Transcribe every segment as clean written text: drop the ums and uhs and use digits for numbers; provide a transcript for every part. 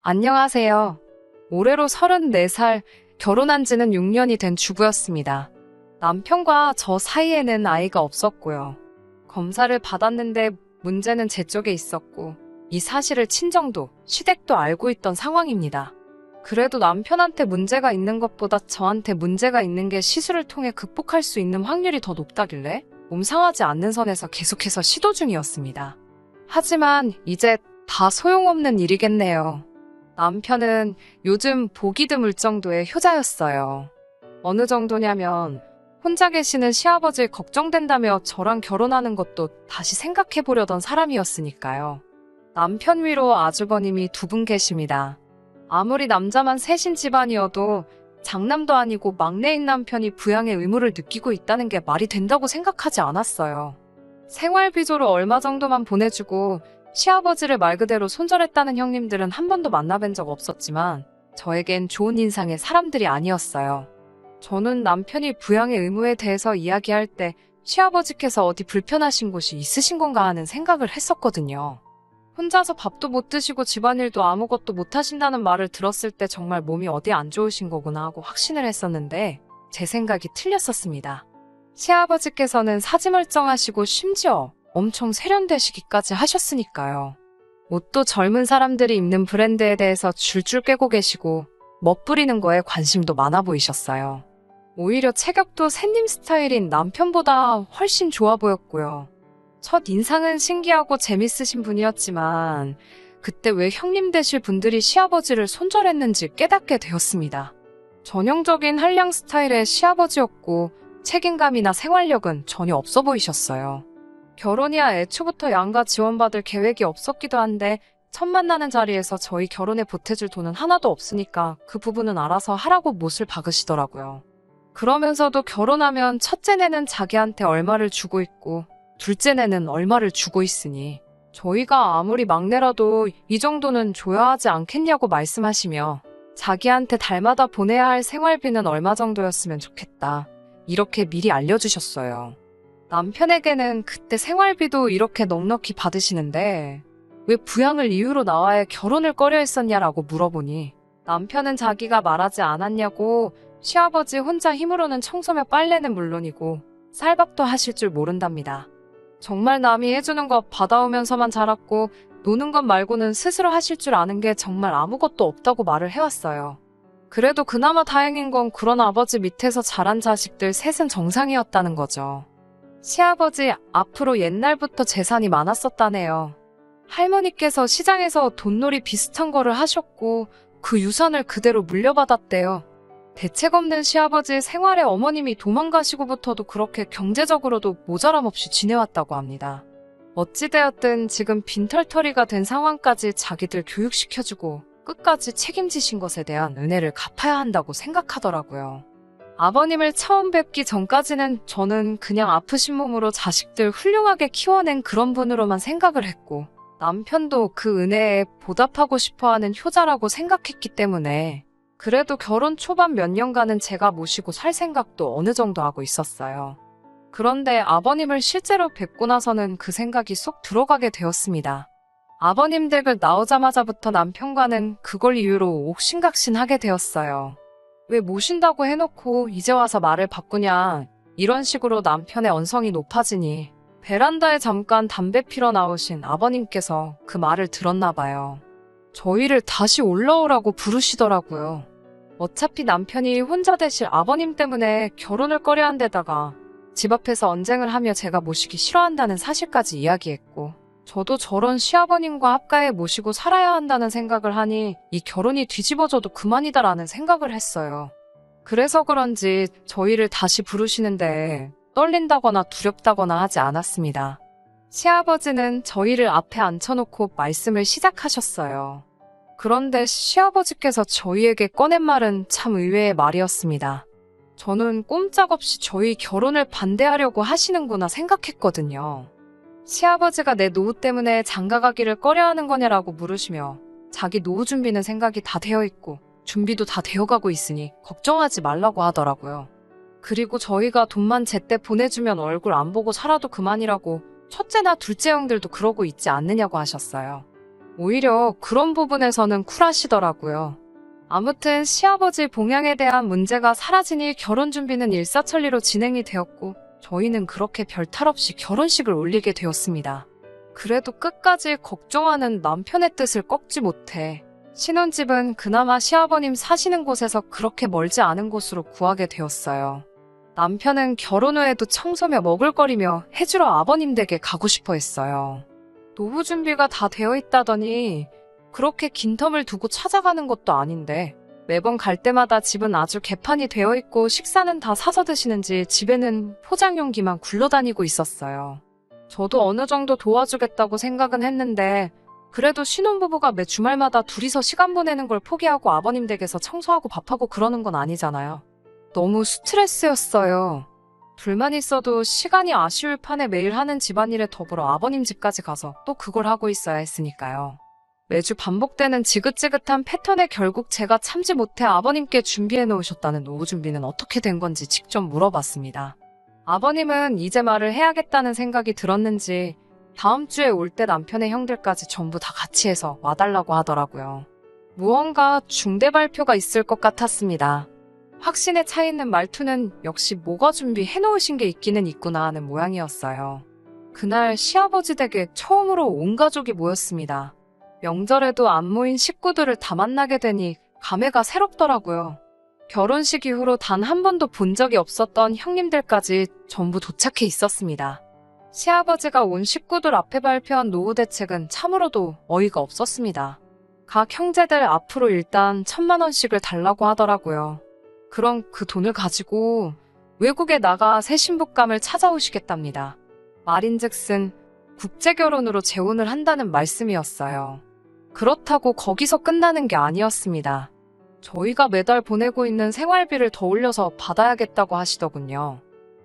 안녕하세요. 올해로 34살, 결혼한 지는 6년이 된 주부였습니다. 남편과 저 사이에는 아이가 없었고요. 검사를 받았는데 문제는 제 쪽에 있었고, 이 사실을 친정도, 시댁도 알고 있던 상황입니다. 그래도 남편한테 문제가 있는 것보다 저한테 문제가 있는 게 시술을 통해 극복할 수 있는 확률이 더 높다길래 몸 상하지 않는 선에서 계속해서 시도 중이었습니다. 하지만 이제 다 소용없는 일이겠네요. 남편은 요즘 보기 드물 정도의 효자였어요. 어느 정도냐면 혼자 계시는 시아버지 걱정된다며 저랑 결혼하는 것도 다시 생각해보려던 사람이었으니까요. 남편 위로 아주버님이 두 분 계십니다. 아무리 남자만 셋인 집안이어도 장남도 아니고 막내인 남편이 부양의 의무를 느끼고 있다는 게 말이 된다고 생각하지 않았어요. 생활비조로 얼마 정도만 보내주고 시아버지를 말 그대로 손절했다는 형님들은 한 번도 만나뵌 적 없었지만 저에겐 좋은 인상의 사람들이 아니었어요. 저는 남편이 부양의 의무에 대해서 이야기할 때 시아버지께서 어디 불편하신 곳이 있으신 건가 하는 생각을 했었거든요. 혼자서 밥도 못 드시고 집안일도 아무것도 못 하신다는 말을 들었을 때 정말 몸이 어디 안 좋으신 거구나 하고 확신을 했었는데 제 생각이 틀렸었습니다. 시아버지께서는 사지멀쩡하시고 심지어 엄청 세련되시기까지 하셨으니까요. 옷도 젊은 사람들이 입는 브랜드에 대해서 줄줄 꿰고 계시고 멋부리는 거에 관심도 많아 보이셨어요. 오히려 체격도 새님 스타일인 남편보다 훨씬 좋아 보였고요. 첫 인상은 신기하고 재밌으신 분이었지만 그때 왜 형님 되실 분들이 시아버지를 손절했는지 깨닫게 되었습니다. 전형적인 한량 스타일의 시아버지였고 책임감이나 생활력은 전혀 없어 보이셨어요. 결혼이야 애초부터 양가 지원받을 계획이 없었기도 한데 첫 만나는 자리에서 저희 결혼에 보태줄 돈은 하나도 없으니까 그 부분은 알아서 하라고 못을 박으시더라고요. 그러면서도 결혼하면 첫째네는 자기한테 얼마를 주고 있고 둘째네는 얼마를 주고 있으니 저희가 아무리 막내라도 이 정도는 줘야 하지 않겠냐고 말씀하시며 자기한테 달마다 보내야 할 생활비는 얼마 정도였으면 좋겠다. 이렇게 미리 알려주셨어요. 남편에게는 그때 생활비도 이렇게 넉넉히 받으시는데 왜 부양을 이유로 나와야 결혼을 꺼려 했었냐라고 물어보니 남편은 자기가 말하지 않았냐고 시아버지 혼자 힘으로는 청소며 빨래는 물론이고 쌀밥도 하실 줄 모른답니다. 정말 남이 해주는 거 받아오면서만 자랐고 노는 것 말고는 스스로 하실 줄 아는 게 정말 아무것도 없다고 말을 해왔어요. 그래도 그나마 다행인 건 그런 아버지 밑에서 자란 자식들 셋은 정상이었다는 거죠. 시아버지 앞으로 옛날부터 재산이 많았었다네요. 할머니께서 시장에서 돈놀이 비슷한 거를 하셨고 그 유산을 그대로 물려받았대요. 대책 없는 시아버지 생활에 어머님이 도망가시고부터도 그렇게 경제적으로도 모자람 없이 지내왔다고 합니다. 어찌되었든 지금 빈털터리가 된 상황까지 자기들 교육시켜주고 끝까지 책임지신 것에 대한 은혜를 갚아야 한다고 생각하더라고요. 아버님을 처음 뵙기 전까지는 저는 그냥 아프신 몸으로 자식들 훌륭하게 키워낸 그런 분으로만 생각을 했고 남편도 그 은혜에 보답하고 싶어하는 효자라고 생각했기 때문에 그래도 결혼 초반 몇 년간은 제가 모시고 살 생각도 어느 정도 하고 있었어요. 그런데 아버님을 실제로 뵙고 나서는 그 생각이 쏙 들어가게 되었습니다. 아버님 댁을 나오자마자부터 남편과는 그걸 이유로 옥신각신하게 되었어요. 왜 모신다고 해놓고 이제 와서 말을 바꾸냐 이런 식으로 남편의 언성이 높아지니 베란다에 잠깐 담배 피러 나오신 아버님께서 그 말을 들었나 봐요. 저희를 다시 올라오라고 부르시더라고요. 어차피 남편이 혼자 되실 아버님 때문에 결혼을 꺼려한 데다가 집 앞에서 언쟁을 하며 제가 모시기 싫어한다는 사실까지 이야기했고 저도 저런 시아버님과 합가해 모시고 살아야 한다는 생각을 하니 이 결혼이 뒤집어져도 그만이다라는 생각을 했어요. 그래서 그런지 저희를 다시 부르시는데 떨린다거나 두렵다거나 하지 않았습니다. 시아버지는 저희를 앞에 앉혀놓고 말씀을 시작하셨어요. 그런데 시아버지께서 저희에게 꺼낸 말은 참 의외의 말이었습니다. 저는 꼼짝없이 저희 결혼을 반대하려고 하시는구나 생각했거든요. 시아버지가 내 노후 때문에 장가가기를 꺼려하는 거냐라고 물으시며 자기 노후 준비는 생각이 다 되어 있고 준비도 다 되어가고 있으니 걱정하지 말라고 하더라고요. 그리고 저희가 돈만 제때 보내주면 얼굴 안 보고 살아도 그만이라고 첫째나 둘째 형들도 그러고 있지 않느냐고 하셨어요. 오히려 그런 부분에서는 쿨하시더라고요. 아무튼 시아버지 봉양에 대한 문제가 사라지니 결혼 준비는 일사천리로 진행이 되었고 저희는 그렇게 별탈 없이 결혼식을 올리게 되었습니다. 그래도 끝까지 걱정하는 남편의 뜻을 꺾지 못해 신혼집은 그나마 시아버님 사시는 곳에서 그렇게 멀지 않은 곳으로 구하게 되었어요. 남편은 결혼 후에도 청소며 먹을거리며 해주러 아버님 댁에 가고 싶어 했어요. 노후 준비가 다 되어 있다더니 그렇게 긴 텀을 두고 찾아가는 것도 아닌데 매번 갈 때마다 집은 아주 개판이 되어 있고 식사는 다 사서 드시는지 집에는 포장용기만 굴러다니고 있었어요. 저도 어느 정도 도와주겠다고 생각은 했는데 그래도 신혼부부가 매 주말마다 둘이서 시간 보내는 걸 포기하고 아버님 댁에서 청소하고 밥하고 그러는 건 아니잖아요. 너무 스트레스였어요. 둘만 있어도 시간이 아쉬울 판에 매일 하는 집안일에 더불어 아버님 집까지 가서 또 그걸 하고 있어야 했으니까요. 매주 반복되는 지긋지긋한 패턴에 결국 제가 참지 못해 아버님께 준비해 놓으셨다는 노후 준비는 어떻게 된 건지 직접 물어봤습니다. 아버님은 이제 말을 해야겠다는 생각이 들었는지 다음 주에 올 때 남편의 형들까지 전부 다 같이 해서 와달라고 하더라고요. 무언가 중대 발표가 있을 것 같았습니다. 확신에 차 있는 말투는 역시 뭐가 준비해 놓으신 게 있기는 있구나 하는 모양이었어요. 그날 시아버지 댁에 처음으로 온 가족이 모였습니다. 명절에도 안 모인 식구들을 다 만나게 되니 감회가 새롭더라고요. 결혼식 이후로 단 한 번도 본 적이 없었던 형님들까지 전부 도착해 있었습니다. 시아버지가 온 식구들 앞에 발표한 노후 대책은 참으로도 어이가 없었습니다. 각 형제들 앞으로 일단 1,000만 원씩을 달라고 하더라고요. 그럼 그 돈을 가지고 외국에 나가 새 신부감을 찾아오시겠답니다. 말인즉슨 국제결혼으로 재혼을 한다는 말씀이었어요. 그렇다고 거기서 끝나는 게 아니었습니다. 저희가 매달 보내고 있는 생활비를 더 올려서 받아야겠다고 하시더군요.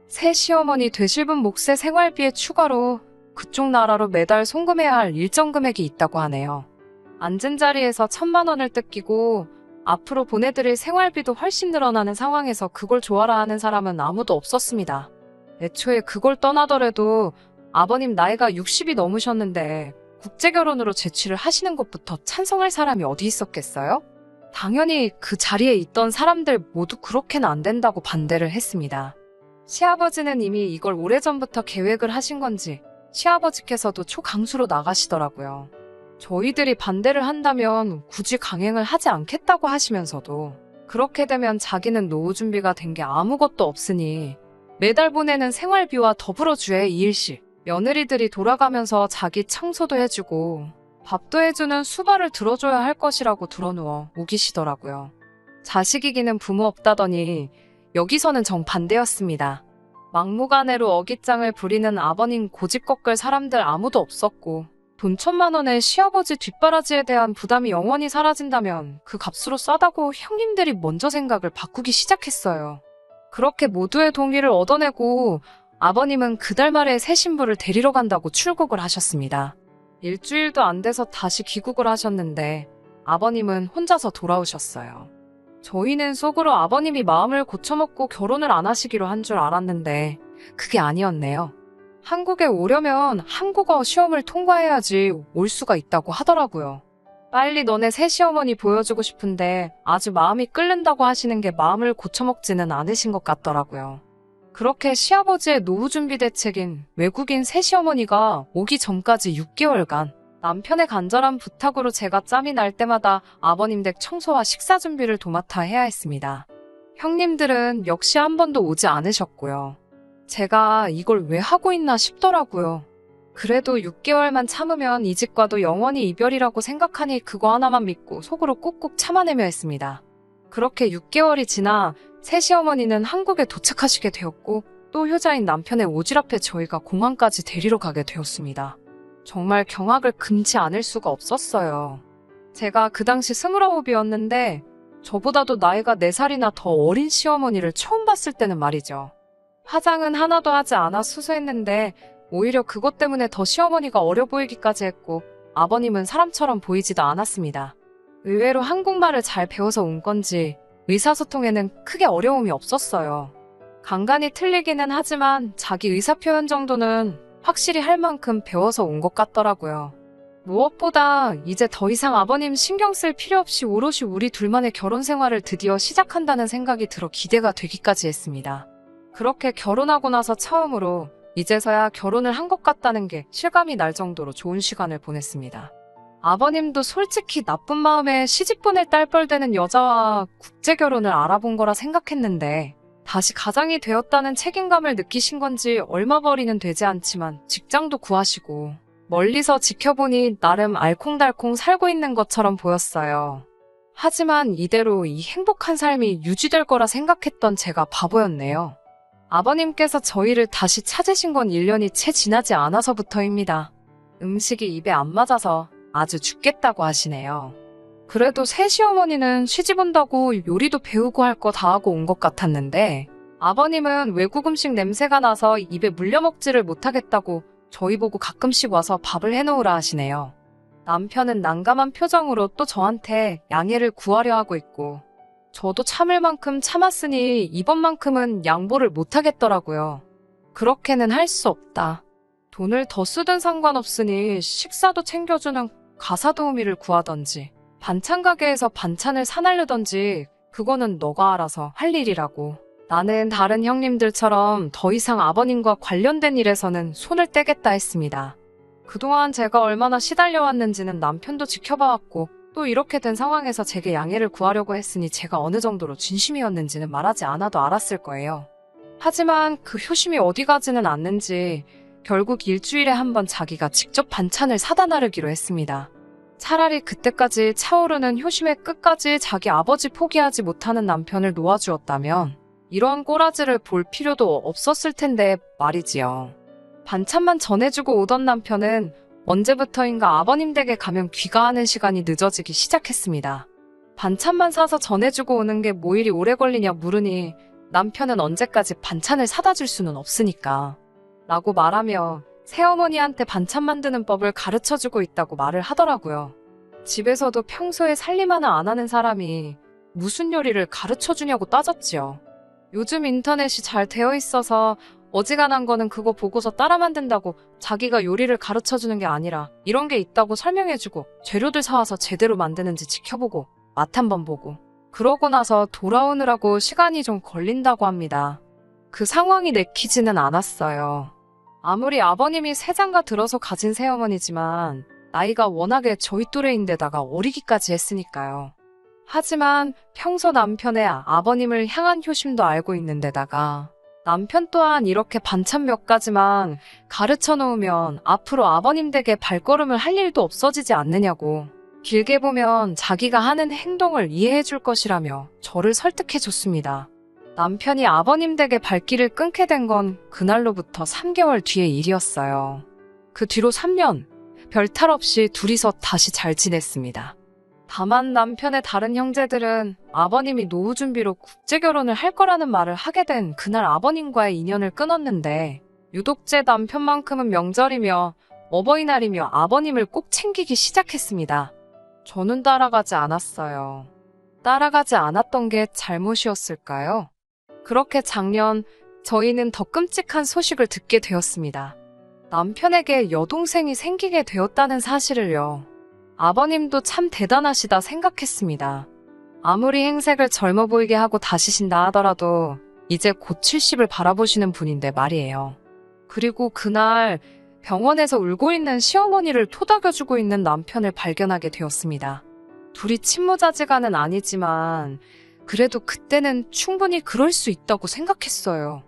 새 시어머니 되실 분 몫의 생활비에 추가로 그쪽 나라로 매달 송금해야 할 일정 금액이 있다고 하네요. 앉은 자리에서 1,000만 원을 뜯기고 앞으로 보내드릴 생활비도 훨씬 늘어나는 상황에서 그걸 좋아라 하는 사람은 아무도 없었습니다. 애초에 그걸 떠나더라도 아버님 나이가 60이 넘으셨는데 국제결혼으로 제취를 하시는 것부터 찬성할 사람이 어디 있었겠어요? 당연히 그 자리에 있던 사람들 모두 그렇게는 안 된다고 반대를 했습니다. 시아버지는 이미 이걸 오래전부터 계획을 하신 건지 시아버지께서도 초강수로 나가시더라고요. 저희들이 반대를 한다면 굳이 강행을 하지 않겠다고 하시면서도 그렇게 되면 자기는 노후 준비가 된 게 아무것도 없으니 매달 보내는 생활비와 더불어 주에 이일씩 며느리들이 돌아가면서 자기 청소도 해주고 밥도 해주는 수발을 들어줘야 할 것이라고 들어누워 우기시더라고요. 자식이기는 부모 없다더니 여기서는 정반대였습니다. 막무가내로 어깃장을 부리는 아버님 고집 꺾을 사람들 아무도 없었고 돈 1,000만 원의 시아버지 뒷바라지에 대한 부담이 영원히 사라진다면 그 값으로 싸다고 형님들이 먼저 생각을 바꾸기 시작했어요. 그렇게 모두의 동의를 얻어내고 아버님은 그달 말에 새 신부를 데리러 간다고 출국을 하셨습니다. 일주일도 안 돼서 다시 귀국을 하셨는데 아버님은 혼자서 돌아오셨어요. 저희는 속으로 아버님이 마음을 고쳐먹고 결혼을 안 하시기로 한 줄 알았는데 그게 아니었네요. 한국에 오려면 한국어 시험을 통과해야지 올 수가 있다고 하더라고요. 빨리 너네 새 시어머니 보여주고 싶은데 아주 마음이 끓는다고 하시는 게 마음을 고쳐먹지는 않으신 것 같더라고요. 그렇게 시아버지의 노후 준비 대책인 외국인 새 시어머니가 오기 전까지 6개월간 남편의 간절한 부탁으로 제가 짬이 날 때마다 아버님 댁 청소와 식사 준비를 도맡아 해야 했습니다. 형님들은 역시 한 번도 오지 않으셨고요. 제가 이걸 왜 하고 있나 싶더라고요. 그래도 6개월만 참으면 이 집과도 영원히 이별이라고 생각하니 그거 하나만 믿고 속으로 꾹꾹 참아내며 했습니다. 그렇게 6개월이 지나 새 시어머니는 한국에 도착하시게 되었고 또 효자인 남편의 오지랖에 저희가 공항까지 데리러 가게 되었습니다. 정말 경악을 금치 않을 수가 없었어요. 제가 그 당시 29이었는데 저보다도 나이가 4살이나 더 어린 시어머니를 처음 봤을 때는 말이죠. 화장은 하나도 하지 않아 수수했는데 오히려 그것 때문에 더 시어머니가 어려 보이기까지 했고 아버님은 사람처럼 보이지도 않았습니다. 의외로 한국말을 잘 배워서 온 건지 의사소통에는 크게 어려움이 없었어요. 간간히 틀리기는 하지만 자기 의사표현 정도는 확실히 할 만큼 배워서 온 것 같더라고요. 무엇보다 이제 더 이상 아버님 신경 쓸 필요 없이 오롯이 우리 둘만의 결혼 생활을 드디어 시작한다는 생각이 들어 기대가 되기까지 했습니다. 그렇게 결혼하고 나서 처음으로 이제서야 결혼을 한 것 같다는 게 실감이 날 정도로 좋은 시간을 보냈습니다. 아버님도 솔직히 나쁜 마음에 시집 보낼 딸뻘 되는 여자와 국제결혼을 알아본 거라 생각했는데 다시 가장이 되었다는 책임감을 느끼신 건지 얼마벌이는 되지 않지만 직장도 구하시고 멀리서 지켜보니 나름 알콩달콩 살고 있는 것처럼 보였어요. 하지만 이대로 이 행복한 삶이 유지될 거라 생각했던 제가 바보였네요. 아버님께서 저희를 다시 찾으신 건 1년이 채 지나지 않아서부터입니다. 음식이 입에 안 맞아서 아주 죽겠다고 하시네요. 그래도 새 시어머니는 시집 온다고 요리도 배우고 할 거 다 하고 온 것 같았는데 아버님은 외국 음식 냄새가 나서 입에 물려먹지를 못하겠다고 저희 보고 가끔씩 와서 밥을 해놓으라 하시네요. 남편은 난감한 표정으로 또 저한테 양해를 구하려 하고 있고 저도 참을 만큼 참았으니 이번만큼은 양보를 못하겠더라고요. 그렇게는 할 수 없다. 돈을 더 쓰든 상관없으니 식사도 챙겨주는 가사도우미를 구하던지 반찬 가게에서 반찬을 사날르던지 그거는 너가 알아서 할 일이라고. 나는 다른 형님들처럼 더 이상 아버님과 관련된 일에서는 손을 떼겠다 했습니다. 그동안 제가 얼마나 시달려왔는지는 남편도 지켜봐왔고 또 이렇게 된 상황에서 제게 양해를 구하려고 했으니 제가 어느 정도로 진심이었는지는 말하지 않아도 알았을 거예요. 하지만 그 효심이 어디 가지는 않는지 결국 일주일에 한 번 자기가 직접 반찬을 사다 나르기로 했습니다. 차라리 그때까지 차오르는 효심의 끝까지 자기 아버지 포기하지 못하는 남편을 놓아주었다면 이러한 꼬라지를 볼 필요도 없었을 텐데 말이지요. 반찬만 전해주고 오던 남편은 언제부터인가 아버님 댁에 가면 귀가하는 시간이 늦어지기 시작했습니다. 반찬만 사서 전해주고 오는 게 뭐 일이 오래 걸리냐 물으니 남편은 언제까지 반찬을 사다 줄 수는 없으니까 라고 말하며 새어머니한테 반찬 만드는 법을 가르쳐주고 있다고 말을 하더라고요. 집에서도 평소에 살림 하나 안 하는 사람이 무슨 요리를 가르쳐주냐고 따졌지요. 요즘 인터넷이 잘 되어 있어서 어지간한 거는 그거 보고서 따라 만든다고 자기가 요리를 가르쳐주는 게 아니라 이런 게 있다고 설명해주고 재료들 사와서 제대로 만드는지 지켜보고 맛 한번 보고 그러고 나서 돌아오느라고 시간이 좀 걸린다고 합니다. 그 상황이 내키지는 않았어요. 아무리 아버님이 세장가 들어서 가진 새어머니지만 나이가 워낙에 저희 또래인데다가 어리기까지 했으니까요. 하지만 평소 남편의 아버님을 향한 효심도 알고 있는데다가 남편 또한 이렇게 반찬 몇 가지만 가르쳐 놓으면 앞으로 아버님 댁에 발걸음을 할 일도 없어지지 않느냐고 길게 보면 자기가 하는 행동을 이해해 줄 것이라며 저를 설득해 줬습니다. 남편이 아버님 댁에 발길을 끊게 된 건 그날로부터 3개월 뒤의 일이었어요. 그 뒤로 3년, 별탈 없이 둘이서 다시 잘 지냈습니다. 다만 남편의 다른 형제들은 아버님이 노후 준비로 국제결혼을 할 거라는 말을 하게 된 그날 아버님과의 인연을 끊었는데 유독 제 남편만큼은 명절이며 어버이날이며 아버님을 꼭 챙기기 시작했습니다. 저는 따라가지 않았어요. 따라가지 않았던 게 잘못이었을까요? 그렇게 작년 저희는 더 끔찍한 소식을 듣게 되었습니다. 남편에게 여동생이 생기게 되었다는 사실을요. 아버님도 참 대단하시다 생각했습니다. 아무리 행색을 젊어 보이게 하고 다시신다 하더라도 이제 곧 70을 바라보시는 분인데 말이에요. 그리고 그날 병원에서 울고 있는 시어머니를 토닥여주고 있는 남편을 발견하게 되었습니다. 둘이 친모자지간은 아니지만 그래도 그때는 충분히 그럴 수 있다고 생각했어요.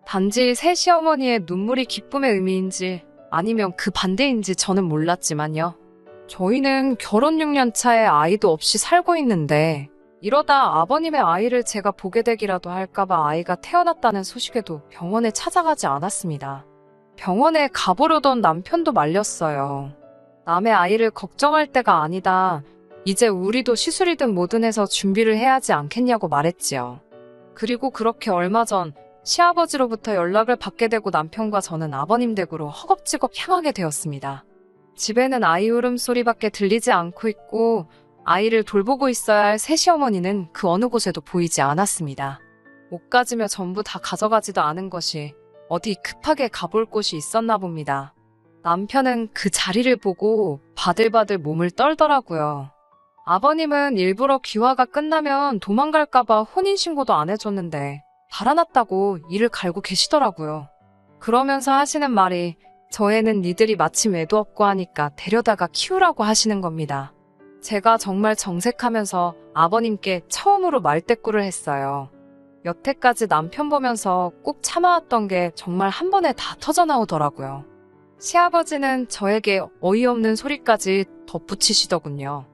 단지 새 시어머니의 눈물이 기쁨의 의미인지 아니면 그 반대인지 저는 몰랐지만요. 저희는 결혼 6년 차에 아이도 없이 살고 있는데 이러다 아버님의 아이를 제가 보게 되기라도 할까봐 아이가 태어났다는 소식에도 병원에 찾아가지 않았습니다. 병원에 가보려던 남편도 말렸어요. 남의 아이를 걱정할 때가 아니다. 이제 우리도 시술이든 뭐든 해서 준비를 해야 하지 않겠냐고 말했지요. 그리고 그렇게 얼마 전 시아버지로부터 연락을 받게 되고 남편과 저는 아버님 댁으로 허겁지겁 향하게 되었습니다. 집에는 아이 울음소리밖에 들리지 않고 있고 아이를 돌보고 있어야 할 새 시어머니는 그 어느 곳에도 보이지 않았습니다. 옷 가지며 전부 다 가져가지도 않은 것이 어디 급하게 가볼 곳이 있었나 봅니다. 남편은 그 자리를 보고 바들바들 몸을 떨더라고요. 아버님은 일부러 귀화가 끝나면 도망갈까봐 혼인신고도 안 해줬는데 달아났다고 이를 갈고 계시더라고요. 그러면서 하시는 말이 저 애는 니들이 마침 애도 없고 하니까 데려다가 키우라고 하시는 겁니다. 제가 정말 정색하면서 아버님께 처음으로 말대꾸를 했어요. 여태까지 남편 보면서 꾹 참아왔던 게 정말 한 번에 다 터져나오더라고요. 시아버지는 저에게 어이없는 소리까지 덧붙이시더군요.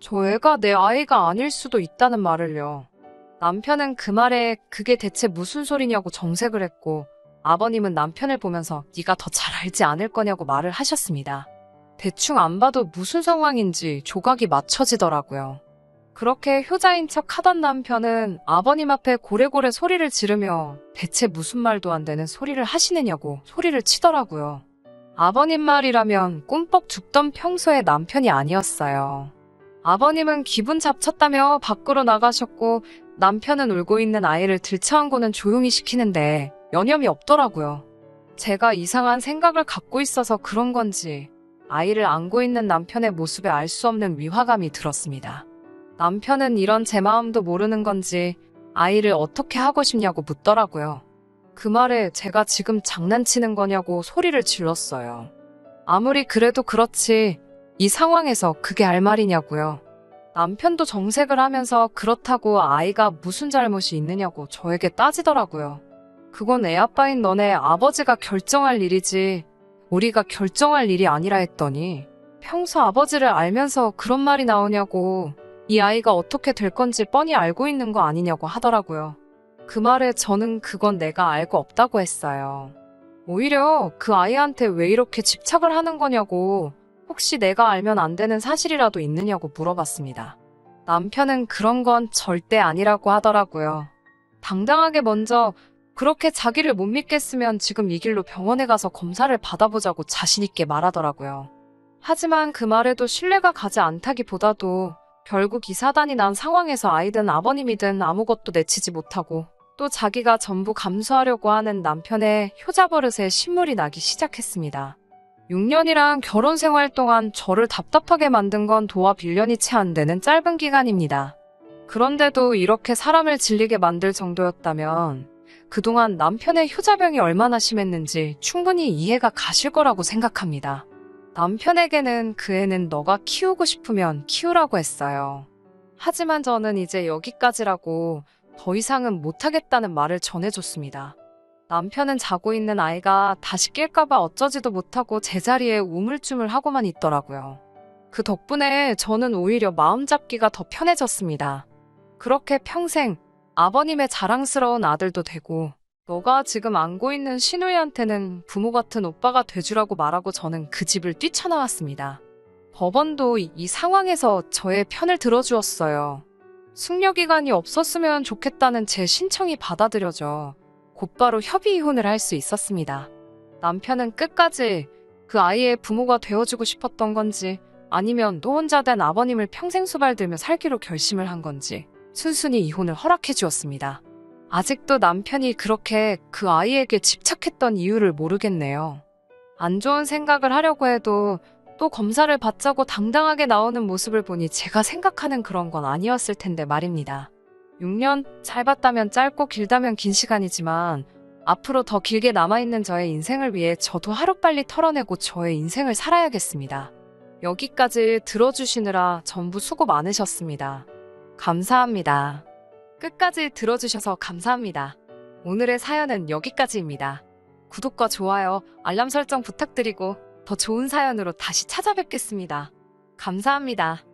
저 애가 내 아이가 아닐 수도 있다는 말을요. 남편은 그 말에 그게 대체 무슨 소리냐고 정색을 했고 아버님은 남편을 보면서 네가 더 잘 알지 않을 거냐고 말을 하셨습니다. 대충 안 봐도 무슨 상황인지 조각이 맞춰지더라고요. 그렇게 효자인 척 하던 남편은 아버님 앞에 고래고래 소리를 지르며 대체 무슨 말도 안 되는 소리를 하시느냐고 소리를 치더라고요. 아버님 말이라면 꿈뻑 죽던 평소의 남편이 아니었어요. 아버님은 기분 잡쳤다며 밖으로 나가셨고 남편은 울고 있는 아이를 들쳐안고는 조용히 시키는데 여념이 없더라고요. 제가 이상한 생각을 갖고 있어서 그런 건지 아이를 안고 있는 남편의 모습에 알 수 없는 위화감이 들었습니다. 남편은 이런 제 마음도 모르는 건지 아이를 어떻게 하고 싶냐고 묻더라고요. 그 말에 제가 지금 장난치는 거냐고 소리를 질렀어요. 아무리 그래도 그렇지 이 상황에서 그게 할 말이냐고요. 남편도 정색을 하면서 그렇다고 아이가 무슨 잘못이 있느냐고 저에게 따지더라고요. 그건 애 아빠인 너네 아버지가 결정할 일이지 우리가 결정할 일이 아니라 했더니 평소 아버지를 알면서 그런 말이 나오냐고 이 아이가 어떻게 될 건지 뻔히 알고 있는 거 아니냐고 하더라고요. 그 말에 저는 그건 내가 알고 없다고 했어요. 오히려 그 아이한테 왜 이렇게 집착을 하는 거냐고 혹시 내가 알면 안 되는 사실이라도 있느냐고 물어봤습니다. 남편은 그런 건 절대 아니라고 하더라고요. 당당하게 먼저 그렇게 자기를 못 믿겠으면 지금 이 길로 병원에 가서 검사를 받아보자고 자신있게 말하더라고요. 하지만 그 말에도 신뢰가 가지 않다기보다도 결국 이 사단이 난 상황에서 아이든 아버님이든 아무것도 내치지 못하고 또 자기가 전부 감수하려고 하는 남편의 효자 버릇에 신물이 나기 시작했습니다. 6년이란 결혼 생활 동안 저를 답답하게 만든 건 도합 1년이 채 안 되는 짧은 기간입니다. 그런데도 이렇게 사람을 질리게 만들 정도였다면 그동안 남편의 효자병이 얼마나 심했는지 충분히 이해가 가실 거라고 생각합니다. 남편에게는 그 애는 너가 키우고 싶으면 키우라고 했어요. 하지만 저는 이제 여기까지라고 더 이상은 못하겠다는 말을 전해줬습니다. 남편은 자고 있는 아이가 다시 깰까봐 어쩌지도 못하고 제자리에 우물쭈물하고만 있더라고요. 그 덕분에 저는 오히려 마음 잡기가 더 편해졌습니다. 그렇게 평생 아버님의 자랑스러운 아들도 되고 너가 지금 안고 있는 시누이한테는 부모 같은 오빠가 돼주라고 말하고 저는 그 집을 뛰쳐나왔습니다. 법원도 이 상황에서 저의 편을 들어주었어요. 숙려기간이 없었으면 좋겠다는 제 신청이 받아들여져 곧바로 협의 이혼을 할 수 있었습니다. 남편은 끝까지 그 아이의 부모가 되어주고 싶었던 건지 아니면 또 혼자 된 아버님을 평생 수발들며 살기로 결심을 한 건지 순순히 이혼을 허락해 주었습니다. 아직도 남편이 그렇게 그 아이에게 집착했던 이유를 모르겠네요. 안 좋은 생각을 하려고 해도 또 검사를 받자고 당당하게 나오는 모습을 보니 제가 생각하는 그런 건 아니었을 텐데 말입니다. 6년 짧았다면 짧고 길다면 긴 시간이지만 앞으로 더 길게 남아있는 저의 인생을 위해 저도 하루빨리 털어내고 저의 인생을 살아야겠습니다. 여기까지 들어주시느라 전부 수고 많으셨습니다. 감사합니다. 끝까지 들어주셔서 감사합니다. 오늘의 사연은 여기까지입니다. 구독과 좋아요, 알람 설정 부탁드리고 더 좋은 사연으로 다시 찾아뵙겠습니다. 감사합니다.